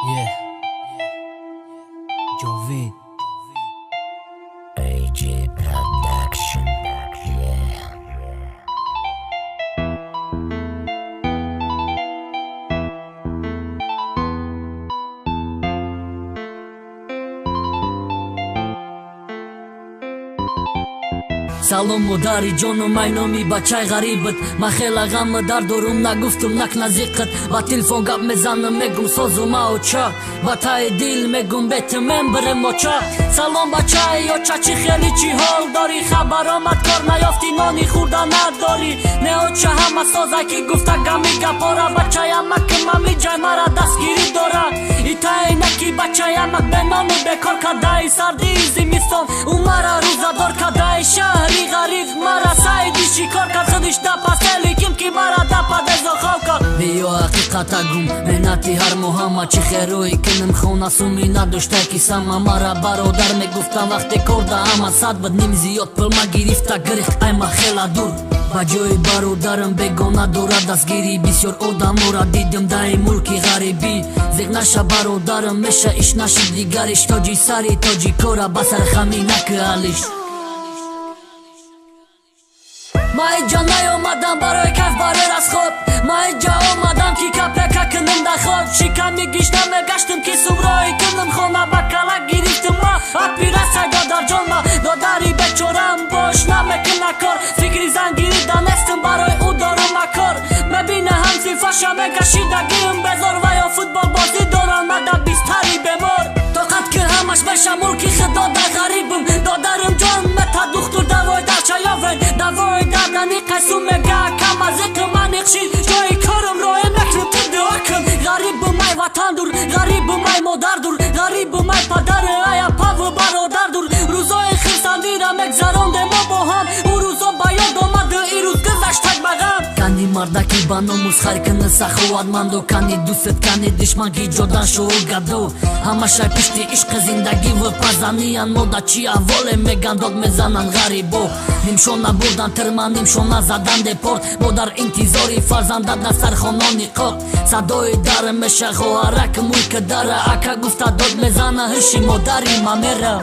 Yeah. Jovi. AJ Production. Yeah. سلام مداری جانو مینامی بچه غریبت من خیلی غم در دارم نگفتم نک نزیقت با تلفن گپ میزنم میگم سازو ما و چا با تای دیل میگم بیت من برم و چا سلام بچه یا چی خیلی چی حال داری خبر آمد کار نیافتی نانی خورده نداری نه و چه همه سازه که گفته گمی گپاره بچه یمک که ممی جای مرا دستگیری داره ایتای نکی بچه یمک به نانو بکار کده سردی زمستان او مرا روزدار کده شهری غریب مرا سایدی شکار کرد خودش دا پستلی کم که مرا دا پدزا خواب کرد بیا حقیقتا گم منتی هر مهمه چی خیروی کنم خونه سومی نداشته که سما مرا برادر میگفتم وقتی کرده اما صد بد نیم زیاد پل ما گرفته گریخت ایما خیلی دور با جای برادرم بگانه داره دستگیری بسیار آدم را دیدم دای ملکی غریبی زیغ نشه برادرم میشه ایش نشه دیگرش تاجی سری تاجی کاره بسر خمی نکهالیش ما اینجا نیامدم برای کف برای از خود ما اینجا آمدم که کپکا کنم در خود شکمی گشتم گشتم که سمرایی کنم خونه بکلک گرفتم ما اپیره سیدا در جان ما دادری بچورم باش نمیکنه کار فکری زنگیری دانستم برای او دارم کار مبینه همزی فشم گشیدگیم بذار و یا فوتبال بازی دارم مده بیستری بمار طاقت که همش بشه ملکی خدا در غریبم دادرم جان متا دختر دوای در چیاون دوای دردنی قسو مگه کم از اکر من اخشید جای کارم رای نکرم تو دواکم غریب مای وطن دور غریب مای مادر دور غریب مای پدر ایا پا و برادر دور روزای خیرسندی را مگذرانده ما با هم او روزا باید آمده ای روز گذشت تک بغم کنی مردکی با ناموز خیر کنه سخوتمندو کنی دوست کنی دشمن کی جدا شو گدو همه شای پشتی عشق زندگی و پزنیان مودا چی اوله میگن داد میزنن غریبو نیمشون نبودن ترمان نیمشون نزدن دپورت ما در انتظاری فرزندت نسر خانانی قاب صدای در میشه خوارک موی که داره اکا گفته داد میزنه هشی مادری ما میره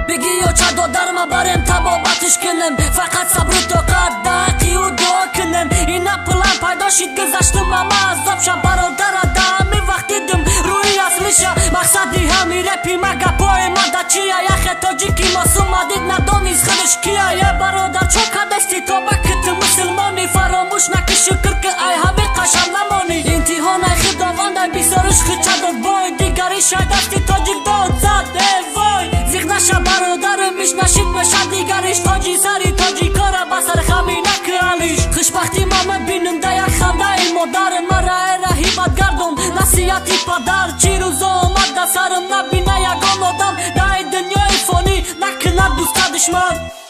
بگی یا چه دادر ما بریم تبابتش کنم فقط صبر و طاقت دقی و دعا کنم اینا پلان پیدا شید گذشتم اما عذاب شم برادر دمی وقت دیدم روی اصلشه مقصدی همی رپی مگه پای من دا چیه یخ تاجیکی ماسوم دید ندانیز خودش کیه یه برادر چون کدستی تا بکت مسلمانی فراموش نکی شکر که ای همه قشم نمانی امتحان ای خداوند ای بیسارش خچه داد بای دیگری شای دستی تاجیک داد زد ای وای زیغ نشه برادرم میش نشید بشه دیگریش تاجی سری تاجی کاره بسر خمی نکهالیش خوشبختی ما مبینم ده یک خنده ای مادر مرا رهیبت گردم نصیحتی پدر چی روزا آمد ده سرم نبینه یگان آدم ده دنیای فانی نکنه دوست دشمن